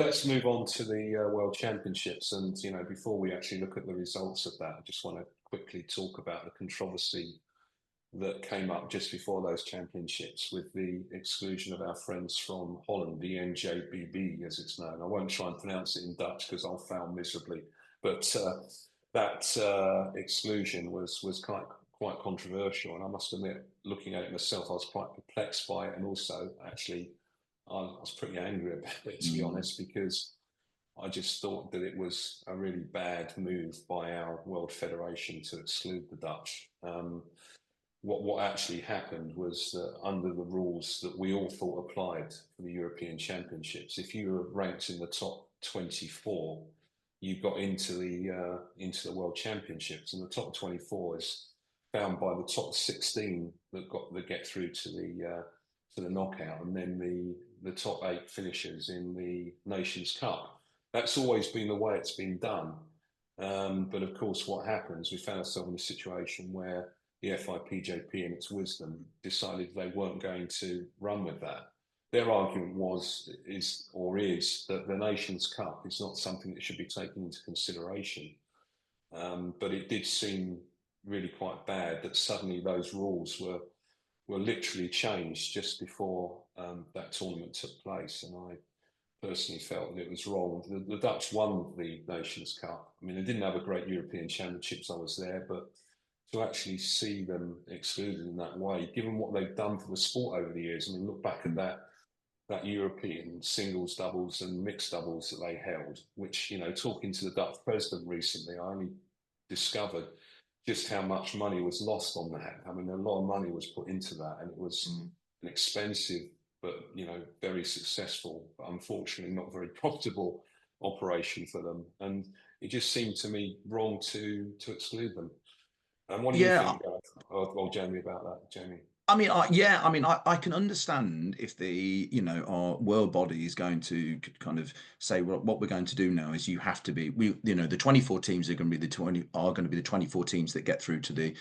let's move on to the World Championships. And, before we actually look at the results of that, I just want to quickly talk about the controversy that came up just before those championships with the exclusion of our friends from Holland, the NJBB, as it's known. I won't try and pronounce it in Dutch because I'll fail miserably. But that exclusion was quite controversial. And I must admit, looking at it myself, I was quite perplexed by it. And also, actually, I was pretty angry about it, to be honest, because I just thought that it was a really bad move by our World Federation to exclude the Dutch. What actually happened was that under the rules that we all thought applied for the European Championships, if you were ranked in the top 24, you got into the World Championships, and the top 24 is found by the top 16 that get through to the knockout, and then the top 8 finishers in the Nations Cup. That's always been the way it's been done. But of course, what happens? We found ourselves in a situation where the FIPJP, in its wisdom, decided they weren't going to run with that. Their argument is that the Nations Cup is not something that should be taken into consideration. But it did seem really quite bad that suddenly those rules were literally changed just before that tournament took place. And I personally felt that it was wrong. The Dutch won the Nations Cup. I mean, they didn't have a great European Championships. I was there, but to actually see them excluded in that way, given what they've done for the sport over the years. I mean, look back at that European singles, doubles and mixed doubles that they held, which, talking to the Dutch president recently, I only discovered just how much money was lost on that. I mean, a lot of money was put into that, and it was an expensive, but, very successful, but unfortunately not very profitable operation for them. And it just seemed to me wrong to exclude them. And what do you think, Jamie, about that, Jamie? I can understand if our world body is going to kind of say, well, what we're going to do now is you have to be, the 24 teams are going to be the 24 teams that get through to the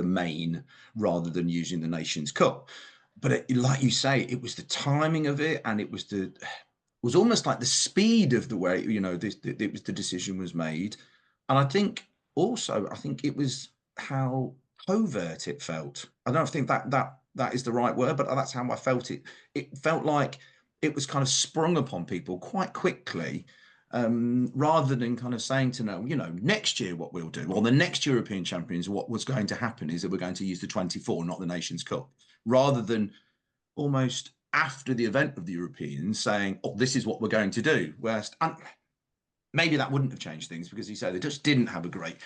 main, rather than using the Nations Cup. But like you say, it was the timing of it, and it was almost like the speed of the way, it was the decision was made. And I think it was how covert it felt. I don't think that is the right word, but that's how I felt it. It felt like it was kind of sprung upon people quite quickly, rather than kind of saying to next year what we'll do, or the next European Champions, what was going to happen is that we're going to use the 24, not the Nations Cup, rather than almost after the event of the Europeans saying, oh, this is what we're going to do. Whereas, maybe that wouldn't have changed things, because he said they just didn't have a great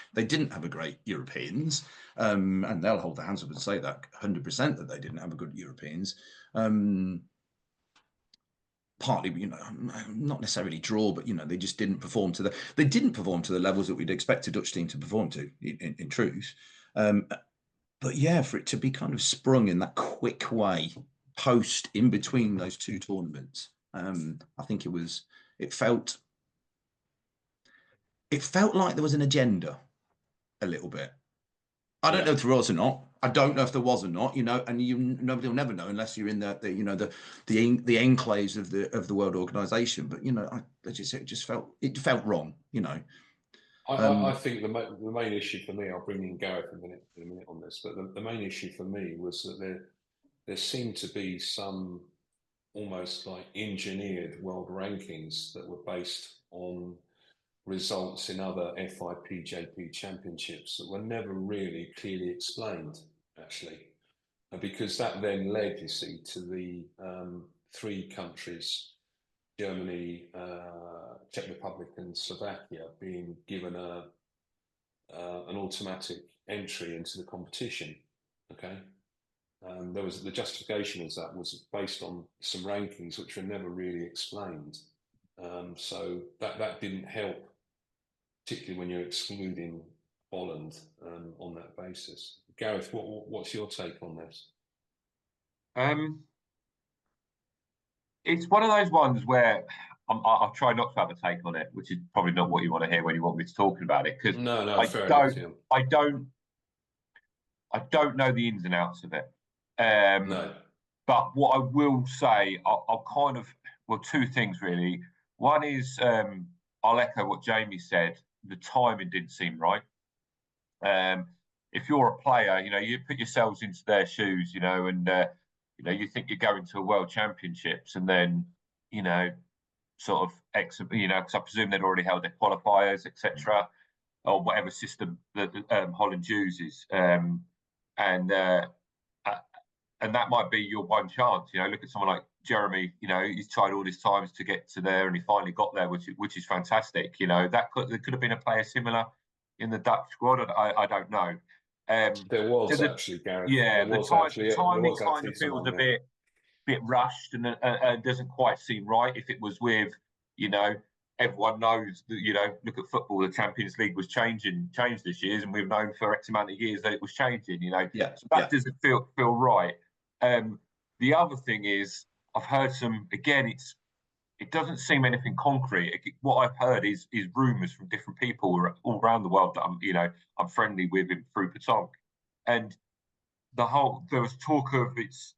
Europeans, and they'll hold their hands up and say that 100% that they didn't have a good Europeans. Partly, not necessarily draw, but they just didn't perform to the levels that we'd expect a Dutch team to perform to, in truth. But yeah, for it to be kind of sprung in that quick way, in between those two tournaments, I think it felt like there was an agenda a little bit. I don't know if there was or not. I don't know if there was or not, and nobody will never know unless you're in the enclaves of the World Organization. But it just felt wrong. I think the main issue for me, I'll bring in Gareth in a minute on this, but the main issue for me was that there seemed to be some almost like engineered world rankings that were based on results in other FIPJP championships that were never really clearly explained, actually, because that then led, you see, to the 3 countries, Germany, Czech Republic and Slovakia, being given an automatic entry into the competition. Okay. There was the justification as that was based on some rankings which were never really explained. So that didn't help, particularly when you're excluding Holland on that basis. Gareth, what's your take on this? It's one of those ones where I'll try not to have a take on it, which is probably not what you want to hear when you want me to talk about it. Because I don't know the ins and outs of it. No. But what I will say, I'll kind of, 2 things really. One is, I'll echo what Jamie said. The timing didn't seem right. If you're a player, you put yourselves into their shoes, and you think you're going to a World Championships, and then, sort of, because I presume they'd already held their qualifiers, etc., or whatever system that Holland uses, and that might be your one chance. Look at someone like Jeremy. He's tried all these times to get to there, and he finally got there, which is fantastic. There could have been a player similar in the Dutch squad. I don't know. There was actually, Gareth. Yeah, the timing kind of feels a bit rushed, and doesn't quite seem right. If it was with, everyone knows that, look at football, the Champions League was changed this year, and we've known for X amount of years that it was changing. So that doesn't feel right. The other thing is, I've heard some, again, it doesn't seem anything concrete. What I've heard is rumours from different people all around the world that I'm friendly with him through Patong. And there was talk of it's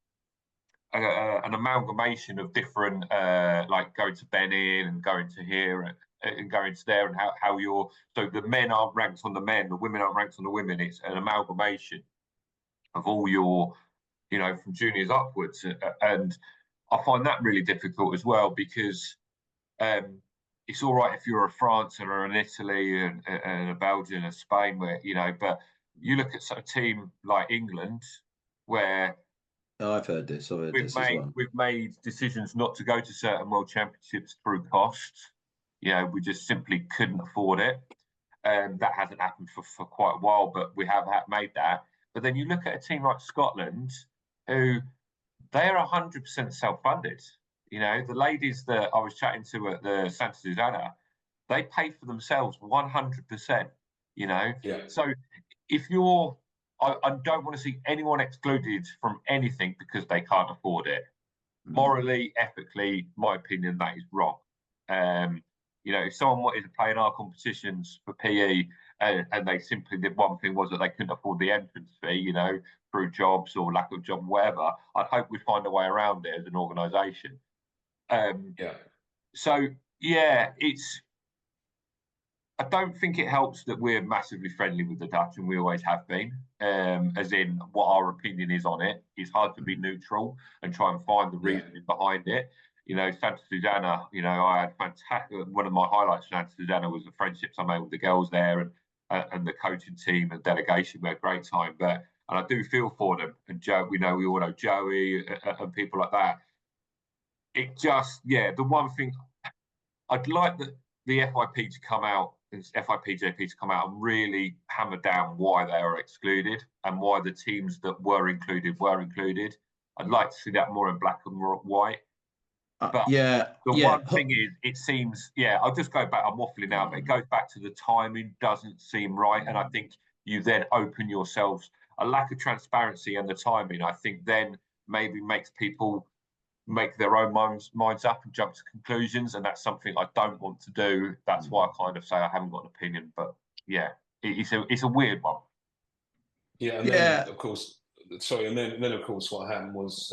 an amalgamation of different, like going to Benin and going to here and going to there, and so the men aren't ranked on the men, the women aren't ranked on the women. It's an amalgamation of all your, from juniors upwards. And I find that really difficult as well, because it's all right if you're a France or an Italy and a Belgium and Spain, where, but you look at a team like England, where I've heard this. We've made decisions not to go to certain World Championships through costs. We just simply couldn't afford it. That hasn't happened for quite a while, but we have made that. But then you look at a team like Scotland, who they are 100% self-funded. The ladies that I was chatting to at the Santa Susana, they pay for themselves 100%. So if you're, I don't want to see anyone excluded from anything because they can't afford it. Morally, ethically, my opinion, that is wrong. If someone wanted to play in our competitions for PE, and they simply did one thing, was that they couldn't afford the entrance fee, through jobs or lack of job, whatever, I'd hope we'd find a way around it as an organisation. So yeah, I don't think it helps that we're massively friendly with the Dutch, and we always have been, as in what our opinion is on it. It's hard to be neutral and try and find the reasoning behind it. Santa Susana, I had fantastic, one of my highlights of Santa Susana was the friendships I made with the girls there, and the coaching team and delegation. We had a great time, and I do feel for them. And Joe, we all know Joey and people like that. It just, the one thing I'd like the FIP to come out, FIPJP to come out and really hammer down why they are excluded and why the teams that were included. I'd like to see that more in black and white. But one thing is, it seems, I'll just go back, I'm waffling now, but it goes back to the timing doesn't seem right. And I think you then open yourselves, a lack of transparency and the timing, I think then maybe makes people make their own minds up and jump to conclusions, and that's something I don't want to do. That's why I kind of say I haven't got an opinion, but it's a weird one. Then, of course, and then of course what happened was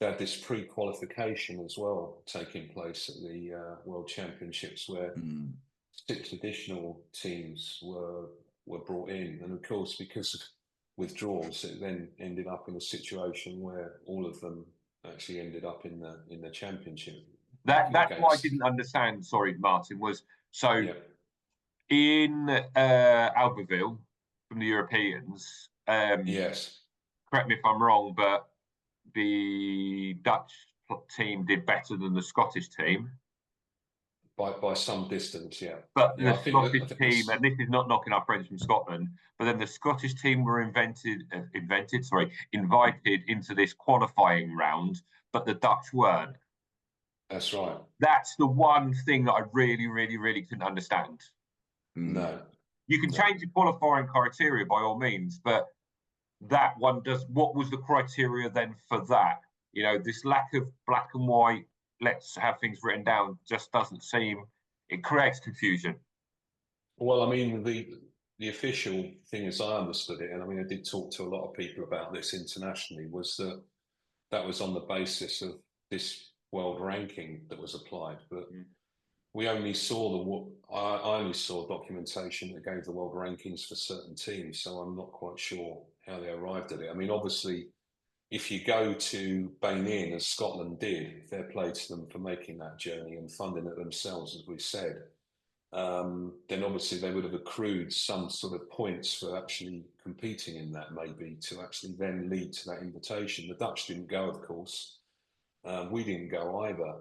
they had this pre-qualification as well taking place at the World Championships, where 6 additional teams were brought in, and of course because of withdrawals, it then ended up in a situation where all of them actually ended up in the championship. That's what I didn't understand. Sorry, Martin. Was in Albertville from the Europeans. Yes. Correct me if I'm wrong, but the Dutch team did better than the Scottish team by some distance. But the Scottish team, and this is not knocking our friends from Scotland, but then the Scottish team were invited into this qualifying round, but the Dutch weren't. That's right. That's the one thing that I really, really, really couldn't understand. No. You can change your qualifying criteria by all means, but that one does. What was the criteria then for that? This lack of black and white, let's have things written down, just doesn't seem, it creates confusion. Well, I mean, the official thing as I understood it, and I mean, I did talk to a lot of people about this internationally, was that was on the basis of this world ranking that was applied. But we only saw I only saw documentation that gave the world rankings for certain teams, so I'm not quite sure how they arrived at it. I mean, obviously, if you go to Benin, as Scotland did, fair play to them for making that journey and funding it themselves, as we said, then obviously they would have accrued some sort of points for actually competing in that, maybe, to actually then lead to that invitation. The Dutch didn't go, of course. We didn't go either.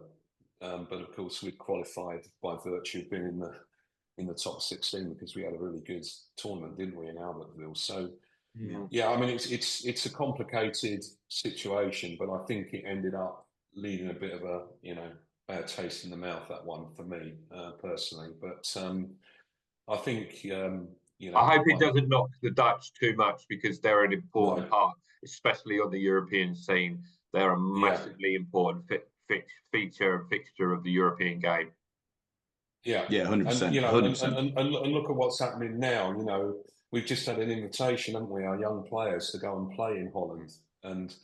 But of course, we qualified by virtue of being in the top 16 because we had a really good tournament, didn't we, in Albertville? So, yeah, I mean, it's a complicated situation, but I think it ended up leaving a bit of a bad taste in the mouth, that one, for me personally. But I think I hope it doesn't knock the Dutch too much, because they're an important part, especially on the European scene. They're a massively important feature and fixture of the European game. Yeah, 100%. And look at what's happening now. We've just had an invitation, haven't we, our young players to go and play in Holland, and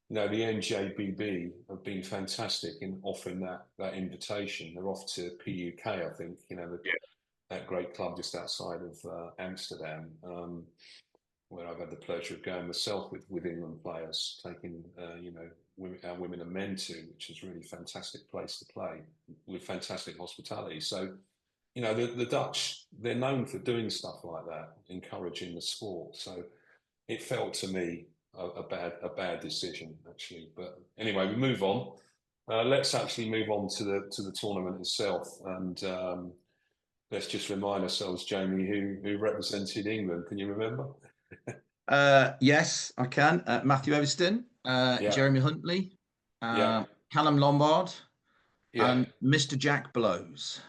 the NJBB have been fantastic in offering that invitation. They're off to PUK, I think. That great club just outside of Amsterdam, where I've had the pleasure of going myself with England players, taking our women and men to, which is a really fantastic place to play with fantastic hospitality. So, the Dutch, they're known for doing stuff like that, encouraging the sport. So it felt to me a bad decision, actually. But anyway, we move on. Let's actually move on to the tournament itself, and let's just remind ourselves, Jamie, who represented England. Can you remember? Yes, I can. Matthew Eversden, Jeremy Huntley, Callum Lombard, and Mr. Jack Blows.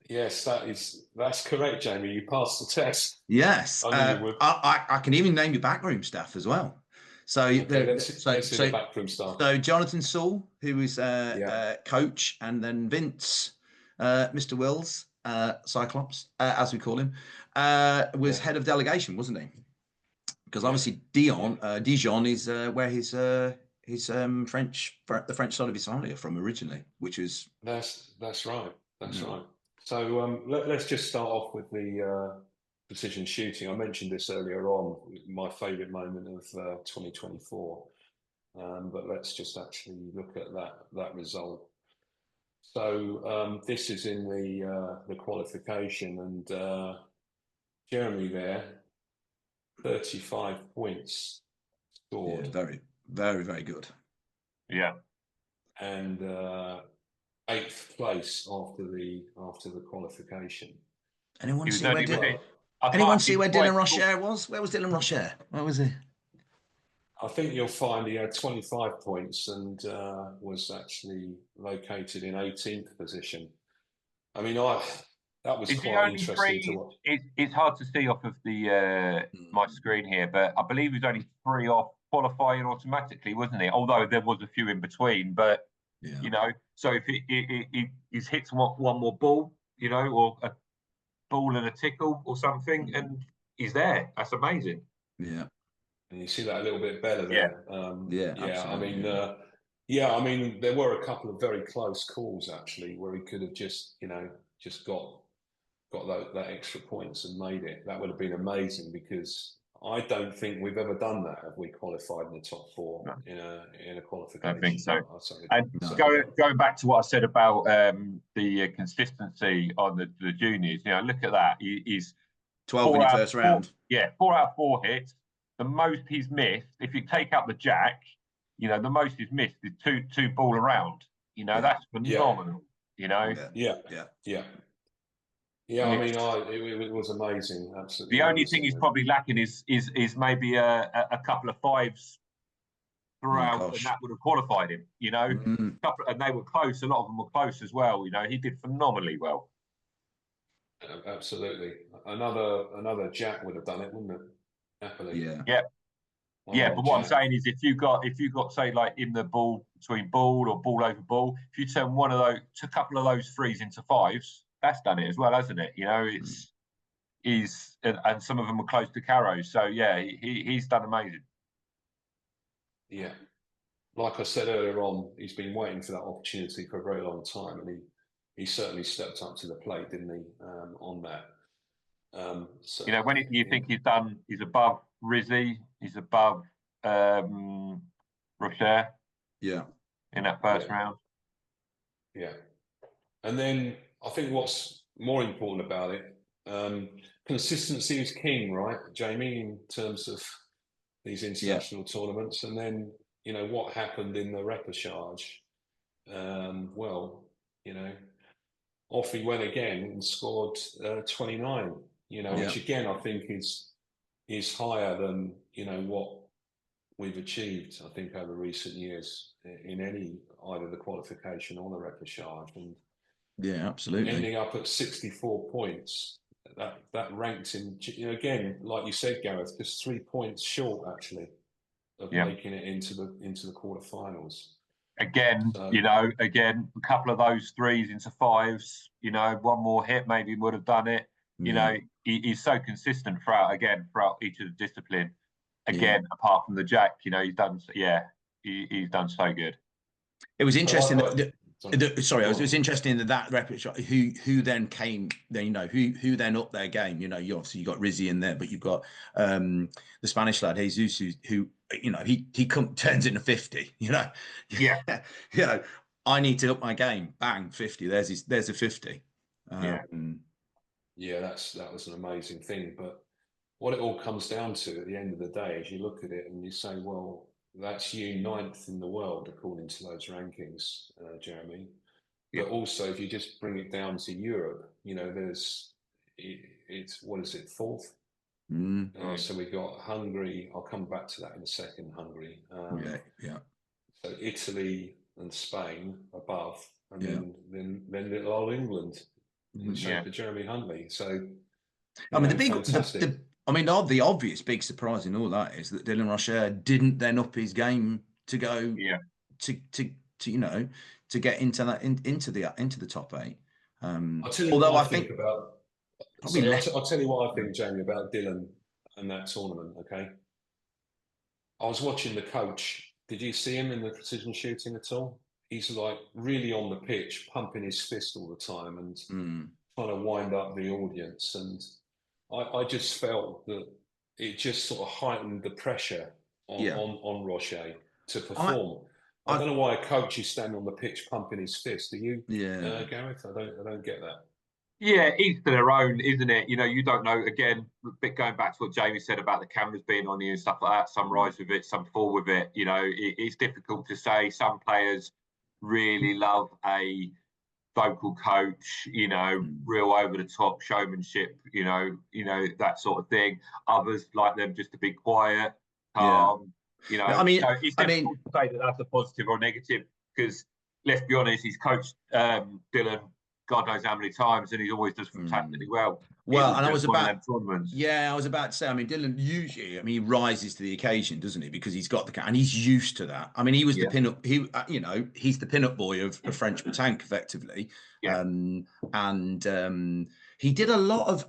Yes, that's correct, Jamie. You passed the test. Yes, I can even name your backroom staff as well. So let's see the backroom staff. So Jonathan Saul, who is coach, and then Vince, Mr. Wills, Cyclops, as we call him, was head of delegation, wasn't he? Because obviously Dijon is where his French, the French side of his family are from originally, which is that's right. That's right. So let's just start off with the precision shooting. I mentioned this earlier on, my favourite moment of 2024. But let's just actually look at that result. So this is in the qualification, and Jeremy there, 35 points scored. Yeah, very, very, very good. Yeah. And 8th place after the qualification. Anyone see where Dylan Rocher was? Where was Dylan Rocher? Where was he? I think you'll find he had 25 points and was actually located in 18th position. I mean, that was quite interesting to watch. It's hard to see off of the my screen here, but I believe he was only 3 off qualifying automatically, wasn't he? Although there was a few in between, but so if he's hits one more ball, or a ball and a tickle or something, and he's there. That's amazing. Yeah. And you see that a little bit better there. Absolutely. I mean, there were a couple of very close calls actually, where he could have just got that extra points and made it. That would have been amazing, because I don't think we've ever done that. Have we qualified in the top 4 in a qualification? I think so. Going back to what I said about the consistency on the juniors, look at that. He's 12 in the first round. 4 out of 4 hits. The most he's missed, if you take out the jack, the most he's missed is two ball around. That's phenomenal. Yeah, I mean, it was amazing. Absolutely. The only thing he's probably lacking is maybe a couple of 5s throughout, and that would have qualified him. And they were close. A lot of them were close as well. He did phenomenally well. Absolutely. Another jack would have done it, wouldn't it? Happily. But what I'm saying is, if you got say, like in the ball between ball or ball over ball, if you turn a couple of those 3s into 5s, that's done it as well, hasn't it? And some of them were close to carrows. So he's done amazing. Yeah, like I said earlier on, he's been waiting for that opportunity for a very long time, and he certainly stepped up to the plate, didn't he? On that. So, you know, when you think he's above Rizzi, he's above Rocher. Yeah. In that first round. Yeah. And then I think what's more important about it, consistency is king, right, Jamie, in terms of these international tournaments. And then, you know, what happened in the repechage? Well, you know, off he went again and scored 29, you know, which again, I think is higher than, you know, what we've achieved, I think, over recent years in either the qualification or the repechage. And yeah, absolutely. Ending up at 64 points, that ranked him, you know, again, like you said, Gareth, just 3 points short actually of making it into the quarterfinals. Again, you know, a couple of those threes into fives, you know, one more hit maybe would have done it. You know, he's so consistent throughout each of the discipline. Again, apart from the jack, you know, he's done so good. It was interesting. It was interesting that repechage who then came, you know, who then upped their game. You know, you got Rizzi in there, but you've got the Spanish lad Jesus, who you know, he turns into 50. You know, you know, I need to up my game. Bang, 50. There's a 50. That was an amazing thing. But what it all comes down to at the end of the day is you look at it and you say, well, that's you 9th in the world according to those rankings, Jeremy. But also, if you just bring it down to Europe, you know, it's what is it, 4th? So we got Hungary. I'll come back to that in a second. Hungary. So Italy and Spain above, and then little old England, for Jeremy Huntley. So I mean, the obvious big surprise in all that is that Dylan Rocher didn't then up his game to go to you know, to get into the top 8. I'll tell you what I think about. I'll tell you what I think, Jamie, about Dylan and that tournament. Okay, I was watching the coach. Did you see him in the precision shooting at all? He's like really on the pitch, pumping his fist all the time and trying to wind up the audience. And I just felt that it just sort of heightened the pressure on Rocher to perform. I don't know why a coach is standing on the pitch pumping his fist. Do you, Gareth? I don't get that. Yeah, each to their own, isn't it? You know, you don't know. Again, going back to what Jamie said about the cameras being on you and stuff like that. Some rise with it, some fall with it. You know, it's difficult to say. Some players really love a vocal coach, you know, real over the top showmanship, you know, that sort of thing. Others like them just to be quiet, calm. You know, it's difficult to say that that's a positive or negative because let's be honest, he's coached Dylan God knows how many times, and he always does fantastically well. Well, and I was about to say, I mean, Dylan usually, I mean, he rises to the occasion, doesn't he? Because he's got and he's used to that. I mean, he was the pin-up. You know, he's the pin-up boy of French Petanque, effectively. He did a lot of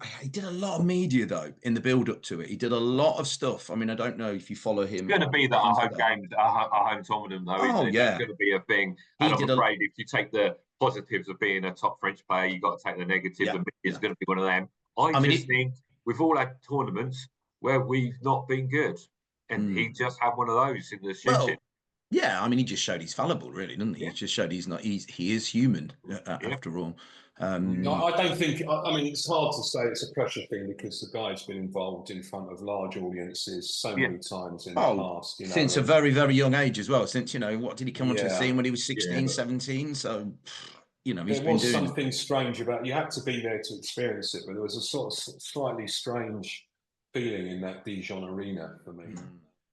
media though in the build-up to it. He did a lot of stuff. I mean, I don't know if you follow him. It's going to be that our home games, our home tournament, though. Isn't it? It's going to be a thing. And I'm afraid if you take the positives of being a top French player, you've got to take the negatives. And it's going to be one of them. I think we've all had tournaments where we've not been good, and he just had one of those in the shooting. Well, yeah, I mean, he just showed he's fallible, really, doesn't he? He just showed he is human after all. No, I don't think. I mean, it's hard to say it's a pressure thing because the guy's been involved in front of large audiences so many times in the past. You know, since a very, very young age as well. Since, you know, what did he come onto the scene when he was 16, 17? So, you know, there was something strange about. You had to be there to experience it, but there was a sort of slightly strange feeling in that Dijon arena for me.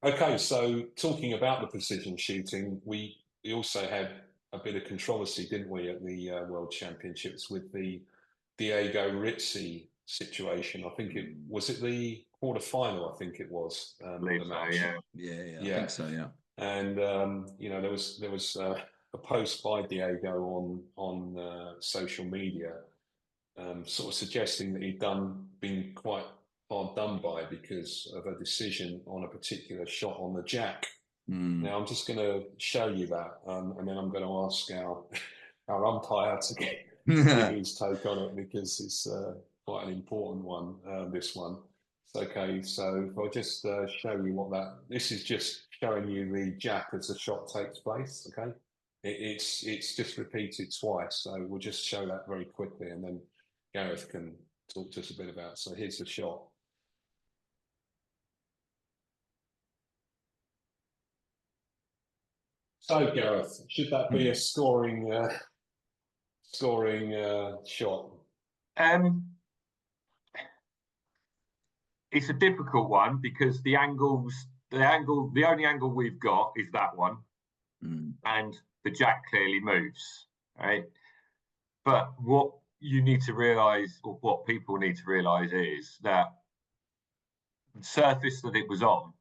Okay, so talking about the precision shooting, we also had a bit of controversy, didn't we, at the World Championships with the Diego Rizzi situation? I think it was the quarterfinal. I think it was the match. I think so. Yeah. And you know, there was a post by Diego on social media, sort of suggesting that he'd been quite hard done by because of a decision on a particular shot on the jack. Now I'm just going to show you that, and then I'm going to ask our umpire to give his take on it, because it's quite an important one, this one. Okay, so if I just show you what this is just showing you the jack as the shot takes place, okay? It's just repeated twice, so we'll just show that very quickly, and then Gareth can talk to us a bit about. So here's the shot. So Gareth, should that be a scoring shot? It's a difficult one, because the only angle we've got is that one, and the jack clearly moves, right? But what you need to realise, or what people need to realise, is that the surface that it was on,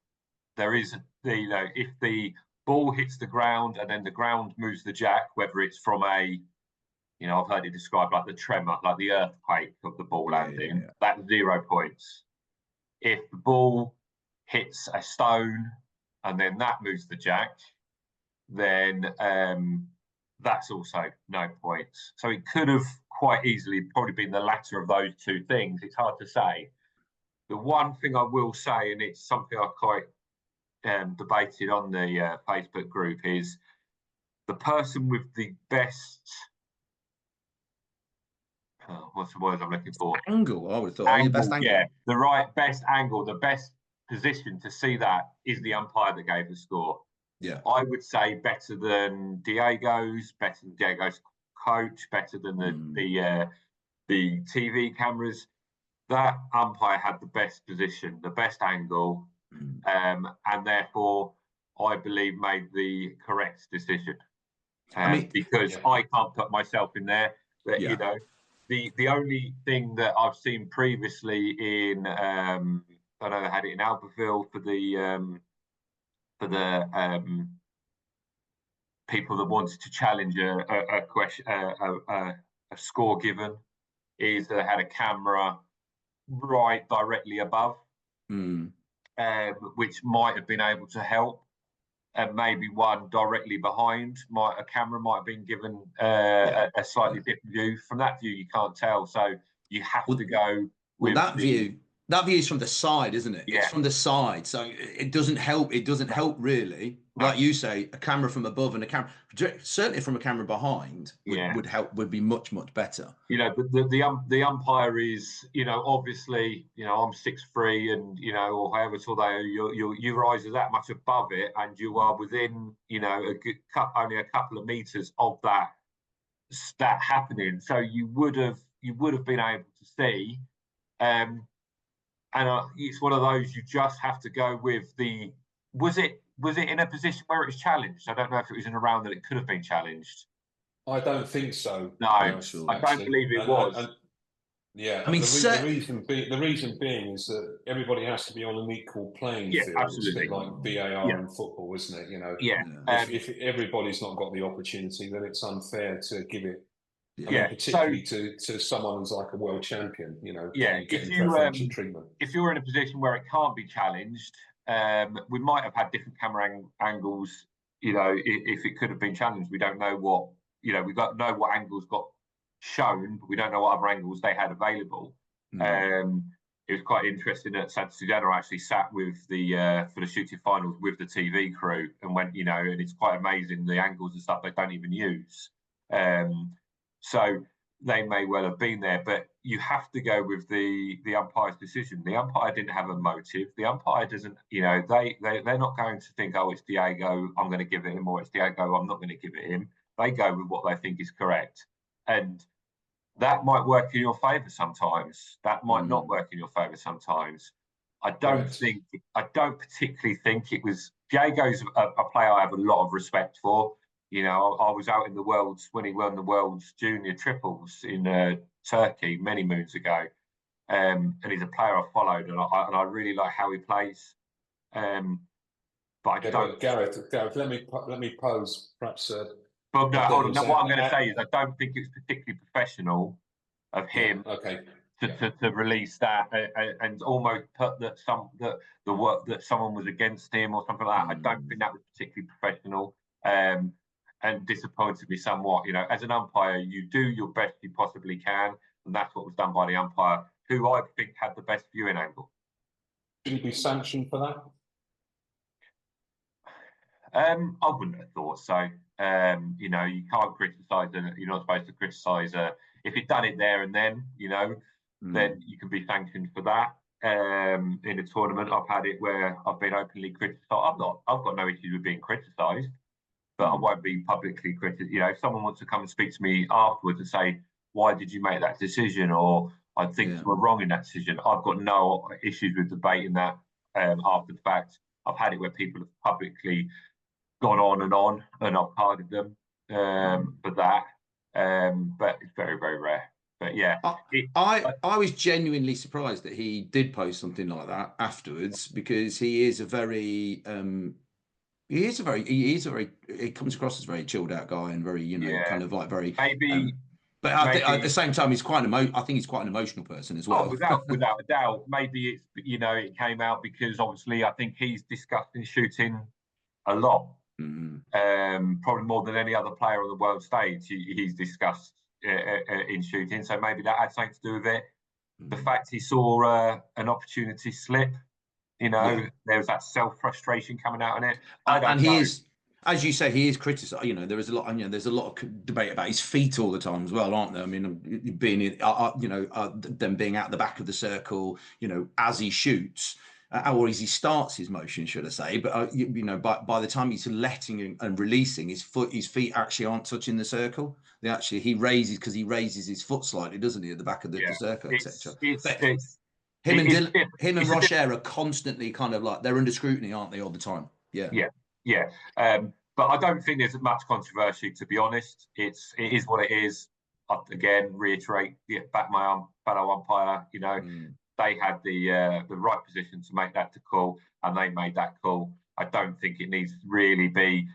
there is if the ball hits the ground and then the ground moves the jack, whether it's from a, I've heard it described like the tremor, like the earthquake of the ball landing, that's 0 points. If the ball hits a stone and then that moves the jack, then that's also no points. So it could have quite easily probably been the latter of those two things. It's hard to say. The one thing I will say, and it's something I quite debated on the Facebook group, is the person with the best, what's the word I'm looking for? Angle, I would have thought. Best angle. Yeah, best angle, the best position to see that is the umpire that gave the score. Yeah, I would say better than Diego's coach, better than the TV cameras. That umpire had the best position, the best angle, and therefore I believe made the correct decision. Because I can't put myself in there. But the only thing that I've seen previously in I know they had it in Albertville for the people that wanted to challenge a question, a score given, is they had a camera right directly above, which might have been able to help, and maybe one directly behind. A camera might have been given a slightly different view. From that view, you can't tell, so you have to go with that view. That view is from the side, isn't it? Yeah. It's from the side, so it doesn't help. It doesn't help really. Like you say, a camera from above and a camera, certainly from a camera behind, would help. Would be much better. But the umpire is, obviously, I'm 6'3", and or however tall they are, your eyes are that much above it, and you are within, only a couple of meters of that happening. So you would have been able to see. And it's one of those, you just have to go with the. Was it in a position where it was challenged? I don't know if it was in a round that it could have been challenged. I don't think so. No, I don't believe it was. I mean, the reason being is that everybody has to be on an equal playing field. Absolutely. It's a bit like VAR in football, isn't it? If everybody's not got the opportunity, then it's unfair to give it. Particularly to someone who's like a world champion, getting preferential treatment. If you're in a position where it can't be challenged, we might have had different camera angles. If it could have been challenged, we don't know what. We know what angles got shown, but we don't know what other angles they had available. It was quite interesting that Santa Sudana actually sat with the for the shooting finals with the TV crew and went, and it's quite amazing the angles and stuff they don't even use. So they may well have been there, but you have to go with the umpire's decision. The umpire didn't have a motive. The umpire doesn't, they're not going to think, oh, it's Diego, I'm going to give it him, or it's Diego, I'm not going to give it him. They go with what they think is correct. And that might work in your favour sometimes. That might not work in your favour sometimes. I don't particularly think it was. Diego's a player I have a lot of respect for. I was out in the Worlds when he won the World's Junior Triples in Turkey many moons ago, and he's a player I followed, and I really like how he plays. But I don't. Gareth, let me pose perhaps. But no, hold on. What I'm going to say is I don't think it's particularly professional of him to release that and almost put that the work that someone was against him or something like that. I don't think that was particularly professional. and disappointed me somewhat. You know, as an umpire, you do your best you possibly can, and that's what was done by the umpire, who I think had the best viewing angle. Should he be sanctioned for that? I wouldn't have thought so. You know, you can't criticise, you're not supposed to criticise. If you've done it there and then, you know, then you can be sanctioned for that. In a tournament, I've had it where I've been openly criticised. I've got no issues with being criticised, but I won't be publicly criticised. You know, if someone wants to come and speak to me afterwards and say, "Why did you make that decision?" or "I think you were wrong in that decision," I've got no issues with debating that after the fact. I've had it where people have publicly gone on, and I've carded them for that. But it's very, very rare. But yeah, I was genuinely surprised that he did post something like that afterwards, because he comes across as a very chilled out guy and very, you know, kind of like very maybe. But at the same time, I think he's quite an emotional person as well. Oh, without a doubt. Maybe it's, you know, it came out because obviously I think he's discussed in shooting a lot. Probably more than any other player on the world stage. He's discussed in shooting, so maybe that had something to do with it. The fact he saw an opportunity slip, you know, there was that self-frustration coming out in it. And he is, as you say, he is criticised. You know, there's a lot of debate about his feet all the time as well, aren't there? I mean, being them being out the back of the circle, you know, as he shoots. Or as he starts his motion, should I say? But you know, by the time he's letting and releasing, his feet actually aren't touching the circle. He raises his foot slightly, doesn't he, at the back of the circle, etc. Him and Rocher are constantly kind of like, they're under scrutiny, aren't they, all the time? Yeah. But I don't think there's much controversy, to be honest. It is what it is. I, again, reiterate, back my fellow umpire. You know. They had the right position to make that call, and they made that call. I don't think it needs to really be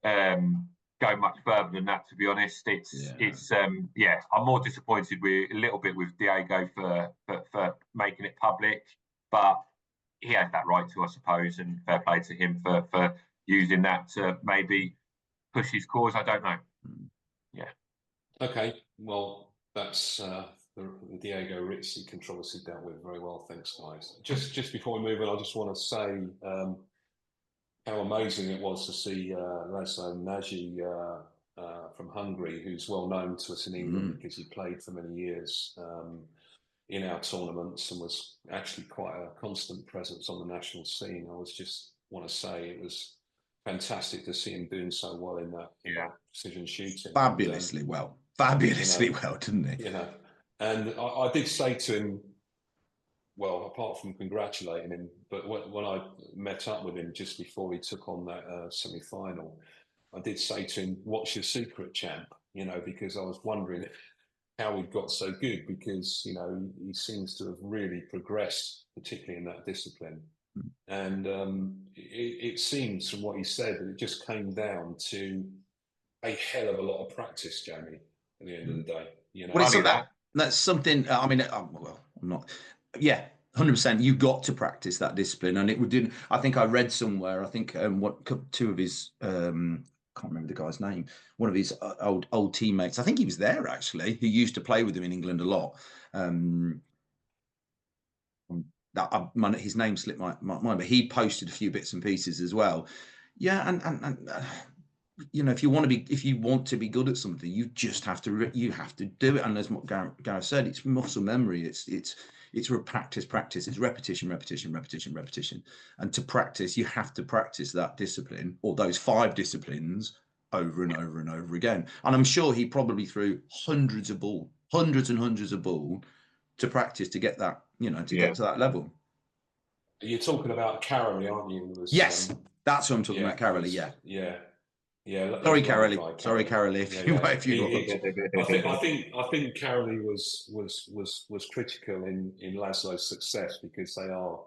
going much further than that, to be honest. I'm more disappointed a little bit with Diego for making it public, but he has that right to, I suppose, and fair play to him for using that to maybe push his cause. I don't know. Yeah. Okay. Well, that's the Diego Rizzi controversy dealt with very well. Thanks, guys. Just before we move on, I just want to say how amazing it was to see Laszlo Nagy from Hungary, who's well known to us in England because he played for many years in our tournaments and was actually quite a constant presence on the national scene. I just want to say it was fantastic to see him doing so well in that precision shooting. Fabulously well, didn't he? You know. And I did say to him, well, apart from congratulating him, but when I met up with him just before he took on that semi-final, I did say to him, "What's your secret, champ?" You know, because I was wondering how he got so good, because, you know, he seems to have really progressed, particularly in that discipline. And it seems from what he said that it just came down to a hell of a lot of practice, Jamie, at the end of the day. You know, that's something. I mean, well, I'm not. Yeah, 100%. You got to practice that discipline, and it would do. I think I read somewhere. I think two of his. Can't remember the guy's name. One of his old teammates. I think he was there actually. Who used to play with him in England a lot. His name slipped my mind, but he posted a few bits and pieces as well. Yeah, and you know, if you want to be good at something, you just have to do it. And as what Gareth said, it's muscle memory. It's practice. It's repetition. And to practice, you have to practice that discipline, or those 5 disciplines, over and over and over again. And I'm sure he probably threw hundreds and hundreds of ball to practice to get that, you know, get to that level. You're talking about Carolee, aren't you? Yes, that's what I'm talking about, Carolee. Yeah. Sorry, Carolee. I think Carolee was critical in Laszlo's success, because they are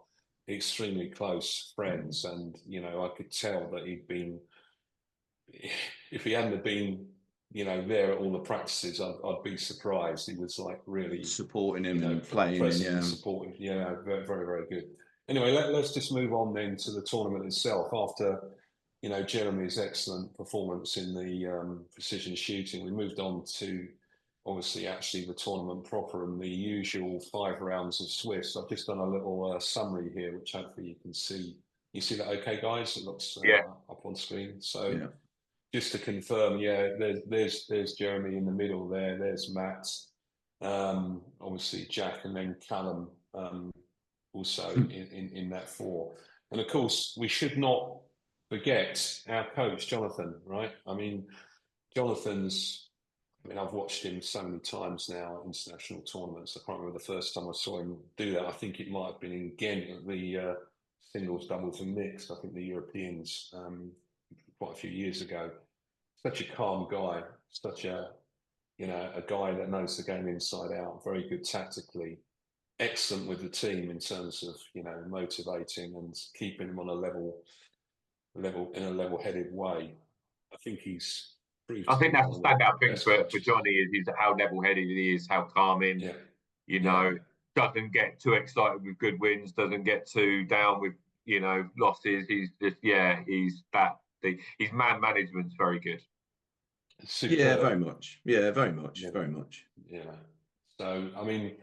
extremely close friends, and you know, I could tell that he'd been, if he hadn't been, you know, there at all the practices, I'd be surprised. He was like really supporting him, and playing, and supporting. Yeah, very, very, very good. Anyway, let's just move on then to the tournament itself. After you know, Jeremy's excellent performance in the precision shooting. We moved on to obviously actually the tournament proper and the usual 5 rounds of Swiss. I've just done a little summary here, which hopefully you can see. You see that okay, guys? It looks up on screen. So just to confirm, there's Jeremy in the middle there. There's Matt, obviously Jack, and then Callum also in that 4. And of course, we should not forget our coach, Jonathan, right? I mean, I've watched him so many times now at international tournaments. I can't remember the first time I saw him do that. I think it might have been in Ghent at the singles, doubles and mixed. I think the Europeans quite a few years ago. Such a calm guy, such a guy that knows the game inside out, very good tactically, excellent with the team in terms of, you know, motivating and keeping them on a level-headed way. I think he's proved. I think that's the standout thing for Johnny is how level-headed he is, how calming. You know, doesn't get too excited with good wins, doesn't get too down with, you know, losses. He's just his man management's very good. Superb. Yeah, very much. Very much. Yeah. So, I mean,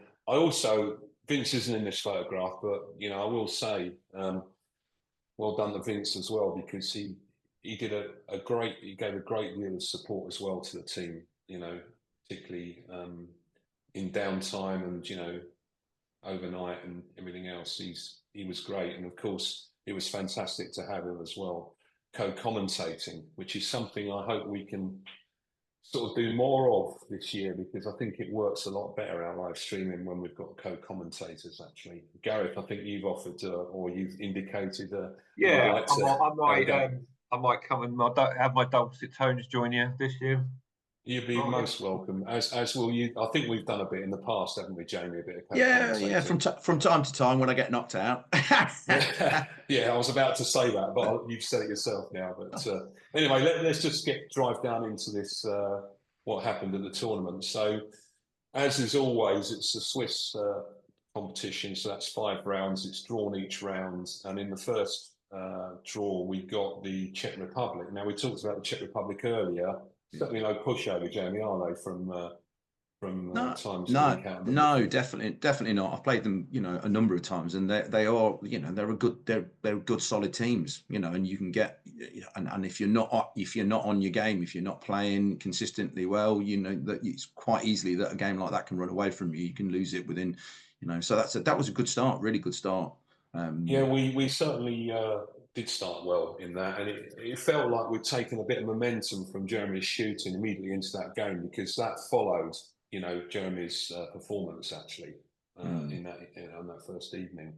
Vince isn't in this photograph, but, you know, I will say, well done to Vince as well, because he gave a great deal of support as well to the team, you know, particularly in downtime and, you know, overnight and everything else. He was great. And of course, it was fantastic to have him as well, co-commentating, which is something I hope we can sort of do more of this year, because I think it works a lot better, our live streaming, when we've got co-commentators. Actually, Gareth, I think you've offered or you've indicated I might come and have my dulcet tones join you this year. You'd be most welcome, as will you. I think we've done a bit in the past, haven't we, Jamie? A bit of from time to time when I get knocked out. I was about to say that, but you've said it yourself now. But anyway, let's just drive down into this, what happened at the tournament. So, as is always, it's a Swiss competition, so that's 5 rounds. It's drawn each round, and in the first draw, we got the Czech Republic. Now, we talked about the Czech Republic earlier. Certainly no pushover, Jamie, are they, from times? No, definitely not. I've played them, you know, a number of times, and they are, you know, they're good solid teams, you know, and you can get, and if you're not on your game, if you're not playing consistently well, you know, that it's quite easily that a game like that can run away from you. You can lose it within, you know. So that was a good start, really good start. We certainly did start well in that, and it felt like we'd taken a bit of momentum from Jeremy's shooting immediately into that game, because that followed, you know, Jeremy's performance actually on that first evening.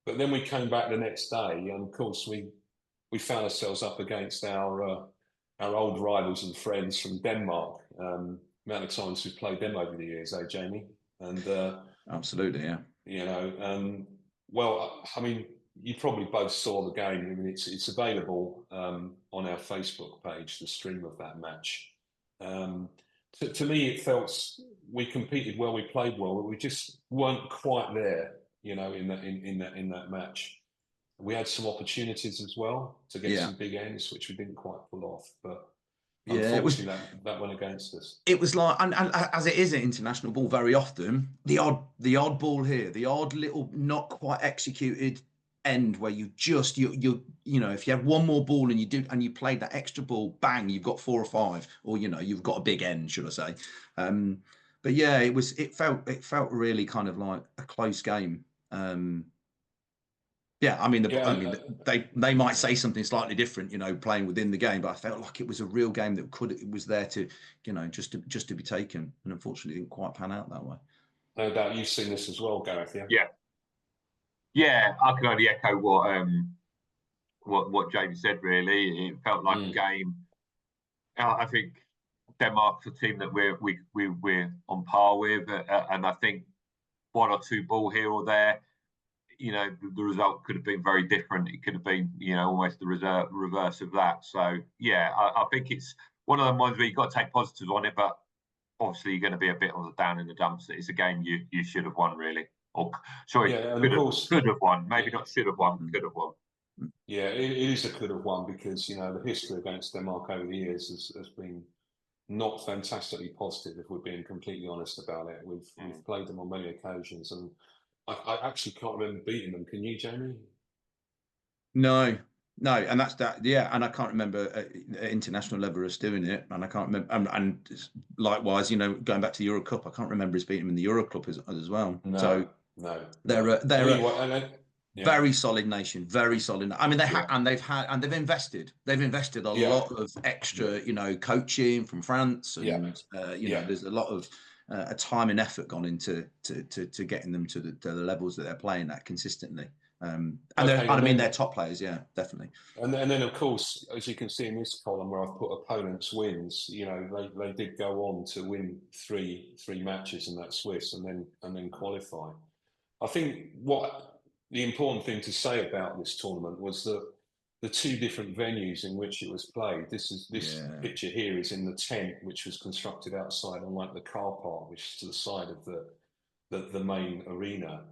But then we came back the next day, and of course we found ourselves up against our old rivals and friends from Denmark. Amount of times we've played them over the years, Jamie? And absolutely, yeah. You know, well, I mean, you probably both saw the game. I mean, it's available on our Facebook page, the stream of that match. To me, it felt we competed well, we played well, but we just weren't quite there, you know, in that match. We had some opportunities as well to get some big ends, which we didn't quite pull off. But unfortunately, that went against us. It was like, and as it is at international ball, very often the odd ball here, the odd little not quite executed end where you know, if you have one more ball and you played that extra ball, bang, you've got 4 or 5, or, you know, you've got a big end, should I say. But yeah, it felt really kind of like a close game. They might say something slightly different, you know, playing within the game, but I felt like it was a real game that it was there to, you know, just to be taken, and unfortunately didn't quite pan out that way. No doubt you've seen this as well, Gareth. Yeah, I can only echo what James said. Really, it felt like a game. I think Denmark's a team that we're on par with, and I think 1 or 2 ball here or there, you know, the result could have been very different. It could have been, you know, almost the reverse of that. So yeah, I think it's one of the ones where you've got to take positives on it, but obviously you're going to be a bit on the down in the dumps. It's a game you should have won, really. Or sorry, could have won. Maybe not should have won, could have won. Yeah, it is a could have won because, you know, the history against Denmark over the years has been not fantastically positive, if we're being completely honest about it. We've played them on many occasions, and I actually can't remember beating them. Can you, Jamie? No, no, and that's that. Yeah, and I can't remember at international level us doing it, and I can't remember. And likewise, you know, going back to the Euro Cup, I can't remember us beating them in the Euro Cup as well. No, So no. they're Anyway, very solid nation, very solid. I mean, they've invested. They've invested a lot of extra, you know, coaching from France, and you know, there's a lot of time and effort gone into to getting them to the levels that they're playing at consistently. And I mean, they're top players, yeah, definitely. And then, of course, as you can see in this column where I've put opponents' wins, you know, they did go on to win three matches in that Swiss, and then qualify. I think what the important thing to say about this tournament was that the two different venues in which it was played. This picture here is in the tent, which was constructed outside, unlike the car park, which is to the side of the main arena.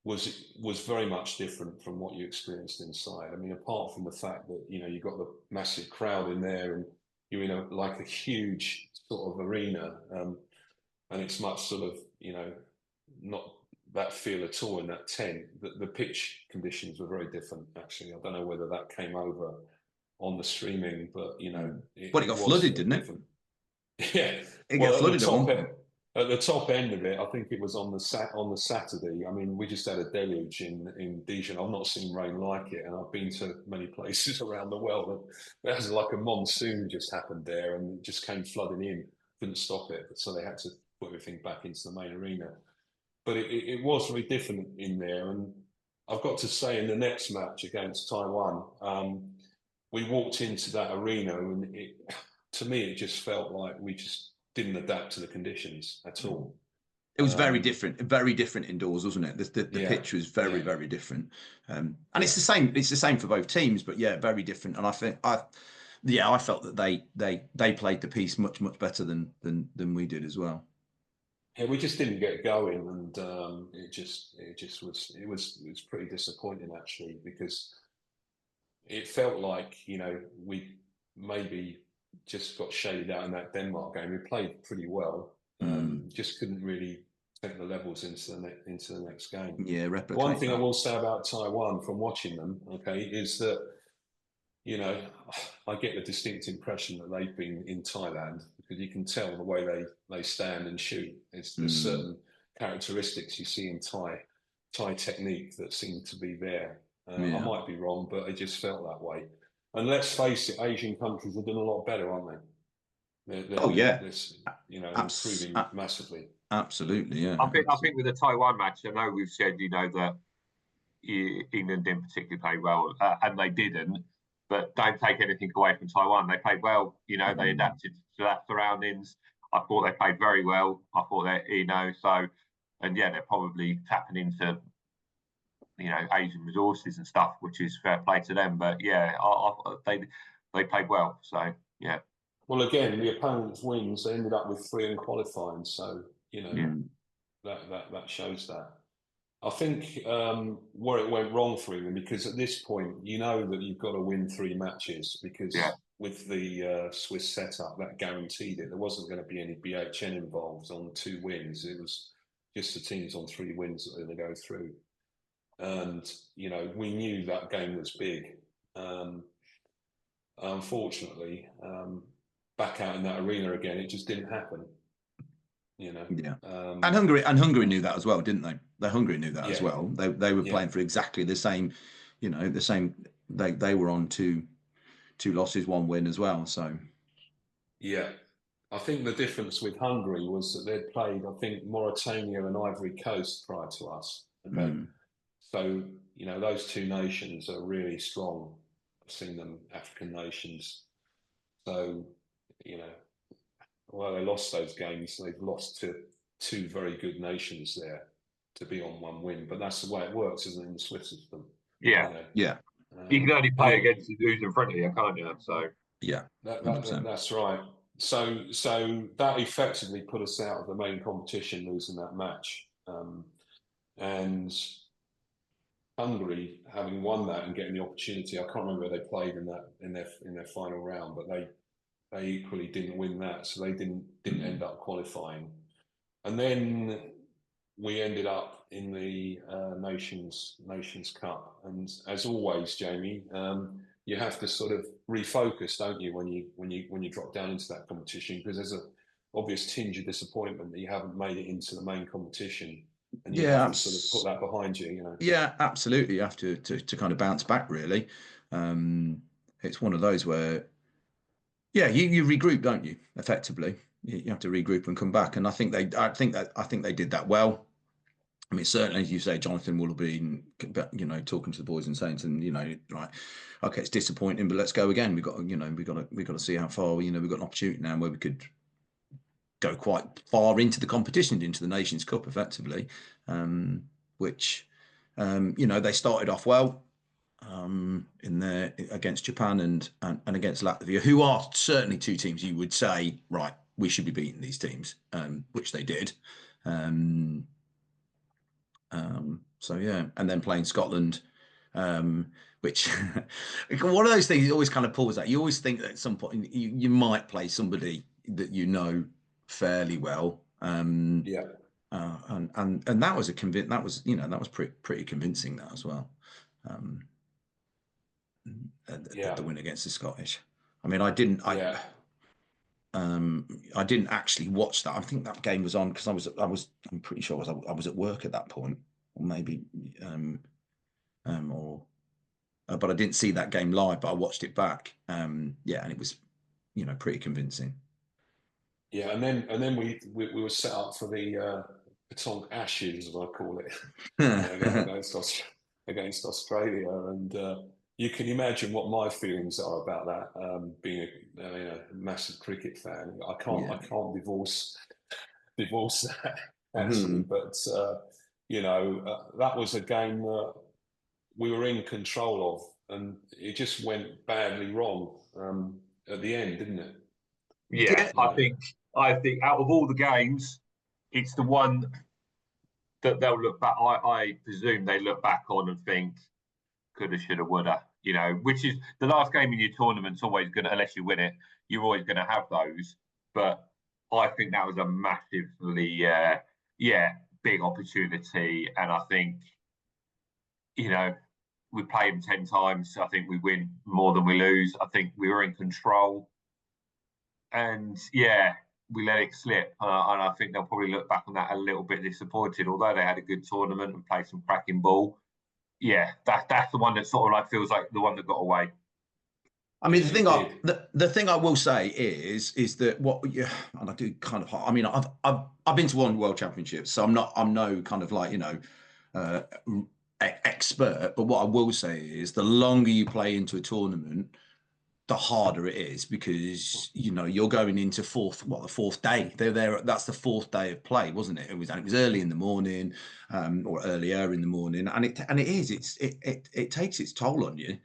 Was very much different from what you experienced inside. I mean, apart from the fact that, you know, you've got the massive crowd in there and you're in a huge sort of arena, and it's much sort of, you know, not that feel at all in that tent. The pitch conditions were very different, actually. I don't know whether that came over on the streaming, but, you know, it got flooded, didn't it? Yeah, it got flooded at one point. At the top end of it, I think it was on the Saturday. I mean, we just had a deluge in Dijon. I've not seen rain like it, and I've been to many places around the world. And there was like a monsoon just happened there, and it just came flooding in. Couldn't stop it, so they had to put everything back into the main arena. But it was very different in there, and I've got to say, in the next match against Taiwan, we walked into that arena, and to me, it just felt like we just didn't adapt to the conditions at all. It was very different indoors, wasn't it? The pitch was very different, and it's the same. It's the same for both teams, but yeah, very different. And I felt that they played the piece much better than we did as well. Yeah, we just didn't get going, and it was pretty disappointing, actually, because it felt like, you know, we maybe just got shaded out in that Denmark game. We played pretty well, just couldn't really take the levels into the next game. Yeah, replicate. One thing I will say about Taiwan from watching them, okay, is that, you know, I get the distinct impression that they've been in Thailand, because you can tell the way they stand and shoot. There's certain characteristics you see in Thai technique that seem to be there. I might be wrong, but it just felt that way. And let's face it, Asian countries are doing a lot better, aren't they? They're you know, improving massively. Absolutely, yeah. I think with the Taiwan match, I know we've said, you know, that England didn't particularly play well, and they didn't. But don't take anything away from Taiwan. They played well. You know, they adapted to that surroundings. I thought they played very well. I thought that, you know, so, and yeah, they're probably tapping into, you know, Asian resources and stuff, which is fair play to them. But yeah, they played well. So yeah. Well, again, the opponents' wins, they ended up with 3 in qualifying. So, you know, that shows that. I think where it went wrong for England, because at this point, you know that you've got to win 3 matches, because with the Swiss setup, that guaranteed it. There wasn't going to be any BHN involved on 2 wins. It was just the teams on 3 wins that were going to go through. And, you know, we knew that game was big. Unfortunately, back out in that arena again, it just didn't happen. You know, and Hungary knew that as well, didn't they? Hungary knew that as well. They were playing for exactly the same, you know, the same. They were on 2 losses, 1 win as well. So yeah, I think the difference with Hungary was that they'd played, I think, Mauritania and Ivory Coast prior to us. Okay, so you know, those 2 nations are really strong. I've seen them, African nations. So, you know, well, they lost those games. They've lost to 2 very good nations there to be on 1 win. But that's the way it works, isn't it, in the Swiss system? Yeah, you know? You can only play against who's in front of you, can't you? So yeah, that's right. So that effectively put us out of the main competition, losing that match. And Hungary, having won that and getting the opportunity, I can't remember where they played in that in their final round, but they equally didn't win that, so they didn't end up qualifying. And then we ended up in the Nations Cup, and as always, Jamie, you have to sort of refocus, don't you, when you drop down into that competition, because there's an obvious tinge of disappointment that you haven't made it into the main competition, and you have to sort of put that behind you, you know. Yeah, absolutely. You have to kind of bounce back, really. It's one of those where, yeah, you regroup, don't you? Effectively, you have to regroup and come back. And I think they did that well. I mean, certainly, as you say, Jonathan will have been, you know, talking to the boys and saying to them, you know, right, okay, it's disappointing, but let's go again. We've got to see how far. You know, we've got an opportunity now where we could go quite far into the competition, into the Nations Cup, effectively, which, you know, they started off well in there against Japan and against Latvia, who are certainly two teams you would say, right, we should be beating these teams, which they did. So yeah, and then playing Scotland, which one of those things you always kind of pause at. You always think that at some point you might play somebody that you know fairly well. Yeah. And that was that was pretty convincing, that as well. The win against the Scottish. I mean, I didn't actually watch that. I think that game was on because I'm pretty sure I was at work at that point, or maybe but I didn't see that game live, but I watched it back. And it was, you know, pretty convincing. Yeah, and then we were set up for the Petanque Ashes, as I call it, against Australia, and you can imagine what my feelings are about that. Being a massive cricket fan, I can't divorce that actually. But you know, that was a game that we were in control of, and it just went badly wrong at the end, didn't it? Yeah, I think out of all the games, it's the one that they'll look back. I presume they look back on and think, coulda, shoulda, woulda. You know, which is the last game in your tournament's always going to, unless you win it, you're always going to have those. But I think that was a massively, big opportunity. And I think, you know, we played them 10 times. I think we win more than we lose. I think we were in control. And yeah, we let it slip. And I think they'll probably look back on that a little bit disappointed, although they had a good tournament and played some cracking ball. Yeah, that's the one that sort of like feels like the one that got away. I mean, the thing I will say is that and I do kind of. I mean, I've been to one World Championships, so I'm no kind of like, you know, expert. But what I will say is, the longer you play into a tournament, the harder it is, because, you know, you're going into the fourth day. They're there. That's the fourth day of play, wasn't it? It was early in the morning, or earlier in the morning, and it takes its toll on you.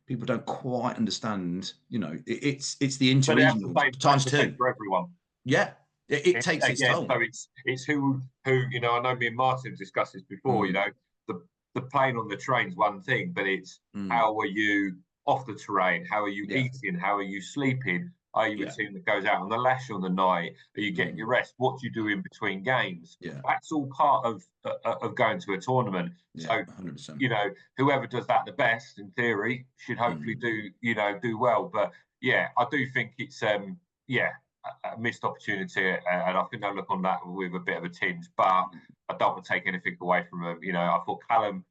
People don't quite understand, you know, it's the interregional times two for everyone. Yeah, it takes its toll. So it's who you know. I know me and Martin have discussed this before. You know, the plane on the train's one thing, but it's how are you off the terrain? How are you eating? How are you sleeping? Are you a team that goes out on the lash on the night? Are you getting your rest? What do you do in between games? That's all part of going to a tournament. So 100%. You know, whoever does that the best, in theory, should hopefully do well. But yeah, I do think it's a missed opportunity, and I think they'll look on that with a bit of a tinge. But I don't want to take anything away from them. You know, I thought Callum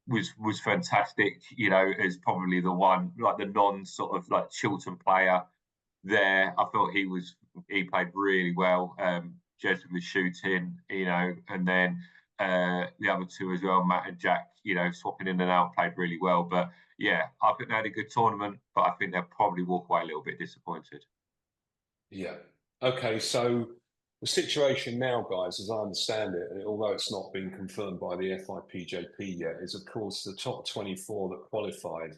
was fantastic. You know, as probably the one, like the non sort of like Chiltern player there. I thought he played really well. Jez was shooting, you know, and then the other two as well, Matt and Jack, you know, swapping in and out, played really well. But yeah, I think they had a good tournament, but I think they'll probably walk away a little bit disappointed. Yeah. Okay, so the situation now, guys, as I understand it, although it's not been confirmed by the FIPJP yet, is of course the top 24 that qualified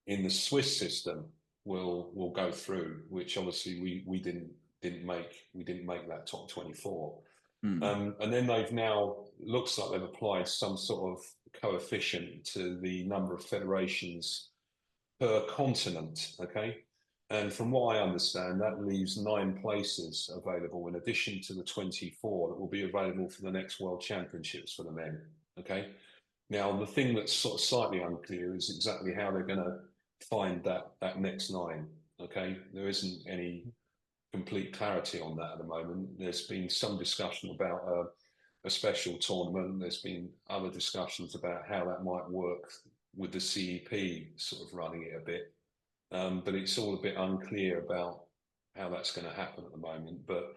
in the Swiss system will go through, which obviously we didn't make that top 24. And then they've now, looks like they've applied some sort of coefficient to the number of federations per continent, okay? And from what I understand, that leaves 9 places available in addition to the 24 that will be available for the next World Championships for the men, okay? Now, the thing that's sort of slightly unclear is exactly how they're going to find that next 9, okay? There isn't any complete clarity on that at the moment. There's been some discussion about a special tournament. There's been other discussions about how that might work with the CEP sort of running it a bit. But it's all a bit unclear about how that's going to happen at the moment. But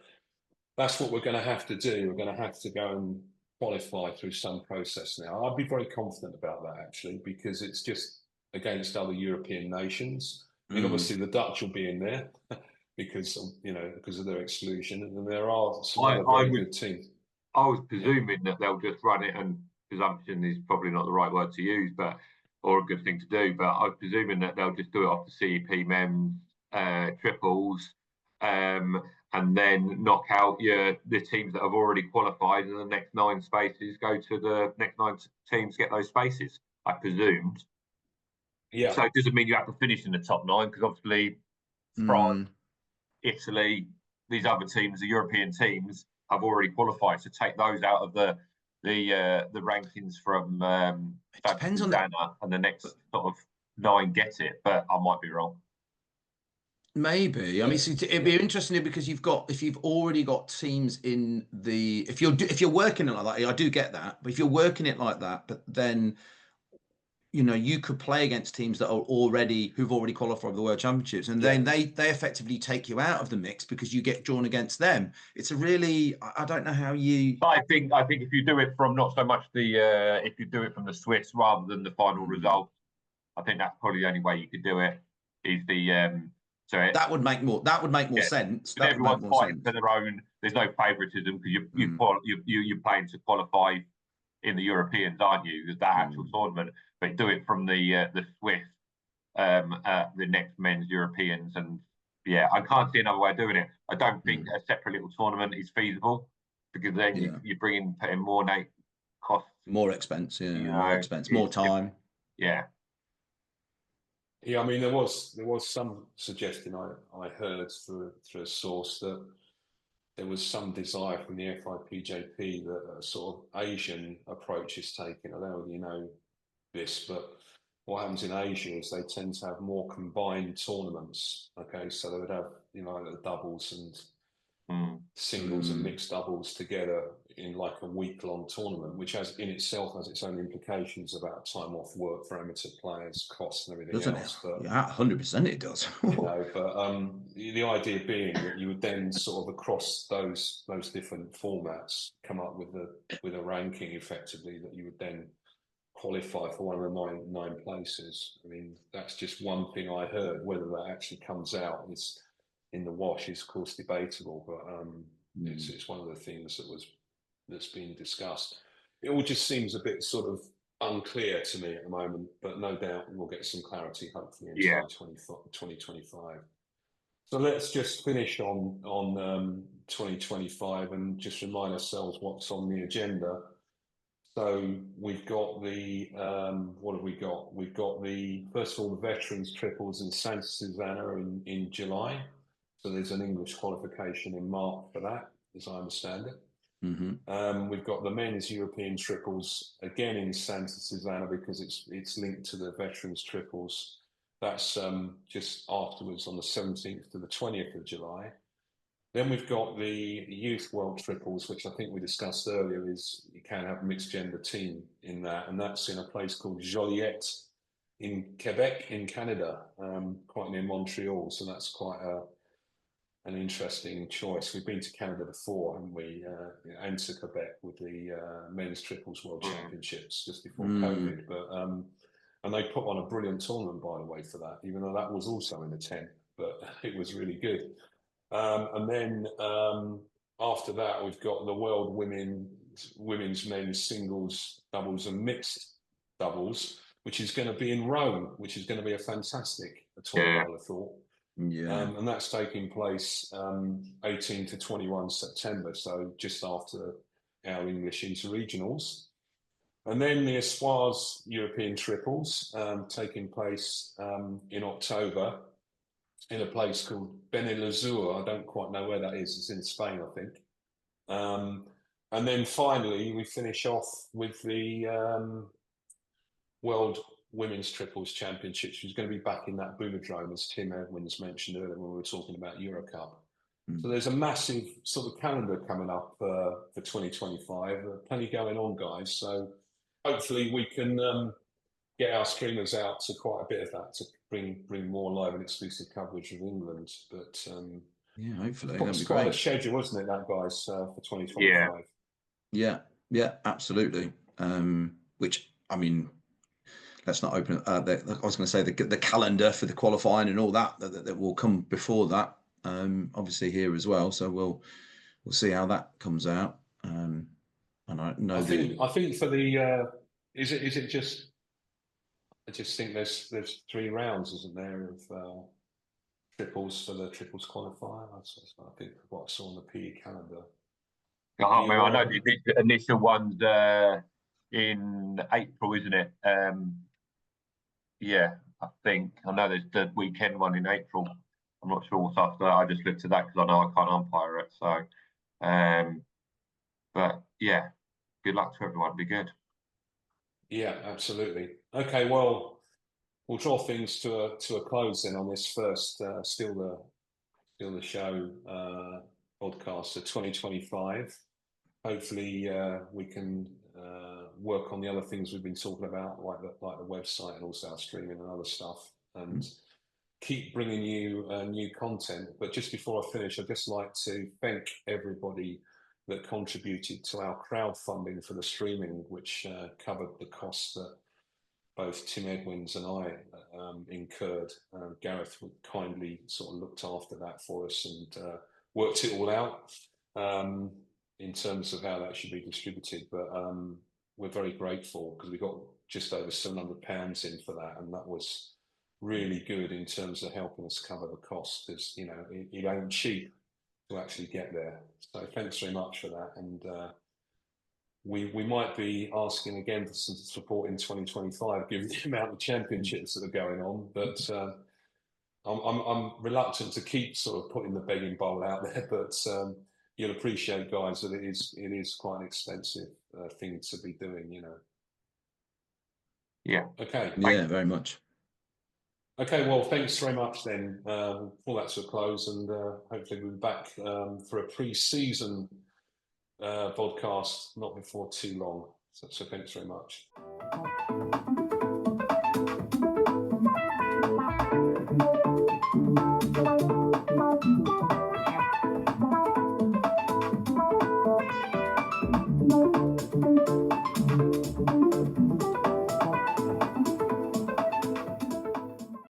that's what we're going to have to do. We're going to have to go and qualify through some process now. I'd be very confident about that, actually, because it's just against other European nations. I mean, obviously the Dutch will be in there because of their exclusion, and there are some other very good teams. I was presuming that they'll just run it, and presumption is probably not the right word to use, or a good thing to do. But I was presuming that they'll just do it off the CEP men's triples, and then knock out the teams that have already qualified, and the next 9 spaces go to the next 9 teams get those spaces. I presumed. Yeah. So it doesn't mean you have to finish in the top 9, because obviously France, Italy, these other teams, the European teams, have already qualified. So take those out of the rankings from depends on and the next sort of 9 get it. But I might be wrong. Maybe. I mean, it'd be interesting because if you've already got teams in if you're working it like that, I do get that. But if you're working it like that, but then you could play against teams that who've already qualified for the World Championships, and then they effectively take you out of the mix because you get drawn against them. It's a really, I don't know how you. I think if you do it from not so much if you do it from the Swiss rather than the final result, I think that's probably the only way you could do it. Is that would make more sense. But everyone's fighting for their own. There's no favouritism because you're playing to qualify in the Europeans, aren't you? That actual tournament, but do it from the Swiss, the next men's Europeans, and I can't see another way of doing it. I don't think a separate little tournament is feasible because then you put in more costs, more expense, more time. Yeah, I mean, there was some suggestion I heard through a source that there was some desire from the FIPJP that a sort of Asian approach is taken. I don't know whether you know this, but what happens in Asia is they tend to have more combined tournaments. Okay, so they would have like the doubles and singles and mixed doubles together in like a week-long tournament, which has its own implications about time off work for amateur players, costs, and everything else. But 100% it does. But the idea being that you would then sort of across those different formats come up with a ranking effectively that you would then qualify for one of the nine places. I mean, that's just one thing I heard. Whether that actually comes out is in the wash is of course debatable, but it's one of the things that's been discussed. It all just seems a bit sort of unclear to me at the moment, but no doubt we'll get some clarity hopefully in 2025. So let's just finish on 2025 and just remind ourselves what's on the agenda. So we've got what have we got? We've got first of all, the Veterans Triples in Santa Susana in July. So there's an English qualification in March for that, as I understand it. We've got the Men's European Triples again in Santa Susana because it's linked to the Veterans Triples. That's just afterwards on the 17th to the 20th of July. Then we've got the Youth World Triples, which I think we discussed earlier, is you can have a mixed gender team in that, and that's in a place called Joliette in Quebec in Canada, quite near Montreal. So that's quite an interesting choice. We've been to Canada before, haven't we? And to Quebec with the Men's Triples World Championships just before COVID. But and they put on a brilliant tournament, by the way, for that, even though that was also in the tent, but it was really good. And then after that, we've got the World Women's Men's Singles, Doubles and Mixed Doubles, which is going to be in Rome, which is going to be a fantastic tournament, I would have thought. And that's taking place 18 to 21 September, so just after our English interregionals. And then the Espoirs European Triples taking place in October in a place called Benelazur. I don't quite know where that is. It's in Spain, I think. And then finally, we finish off with the World Women's Triples Championships, which is going to be back in that Boomerdrome, as Tim Edmonds mentioned earlier when we were talking about Eurocup. So there's a massive sort of calendar coming up for 2025. Plenty going on, guys. So hopefully we can get our streamers out to quite a bit of that to bring more live and exclusive coverage of England. But yeah, hopefully it's quite a schedule, wasn't it, that, guys, for 2025? Yeah, absolutely. Which, I mean, let's not open. I was going to say the calendar for the qualifying and all that will come before that. Obviously here as well. So we'll see how that comes out. And I know I think for the is it just. I just think there's 3 rounds, isn't there, of triples for the triples qualifier. I think what I saw on the PE calendar. I know the initial one's in April, isn't it? Yeah, I think. I know there's the weekend one in April. I'm not sure what's after that. I just looked at that because I know I can't umpire it. So, but yeah, good luck to everyone. It'll be good. Yeah, absolutely. Okay, well, we'll draw things to a close then on this first Still the Show podcast for 2025. Hopefully, we can work on the other things we've been talking about, like the website and also our streaming and other stuff, and keep bringing you new content. But just before I finish, I'd just like to thank everybody that contributed to our crowdfunding for the streaming, which covered the costs that both Tim Edmonds and I incurred. Gareth kindly sort of looked after that for us and worked it all out in terms of how that should be distributed. But we're very grateful because we got just over £700 in for that, and that was really good in terms of helping us cover the cost, because it ain't cheap to actually get there. So thanks very much for that, and we might be asking again for some support in 2025, given the amount of championships that are going on. But I'm reluctant to keep sort of putting the begging bowl out there. But you'll appreciate, guys, that it is quite an expensive thing to be doing. Yeah. Okay. Yeah, very much. Okay, well, thanks very much then. We'll pull that to a close, and hopefully we'll be back for a pre-season podcast not before too long. So thanks very much.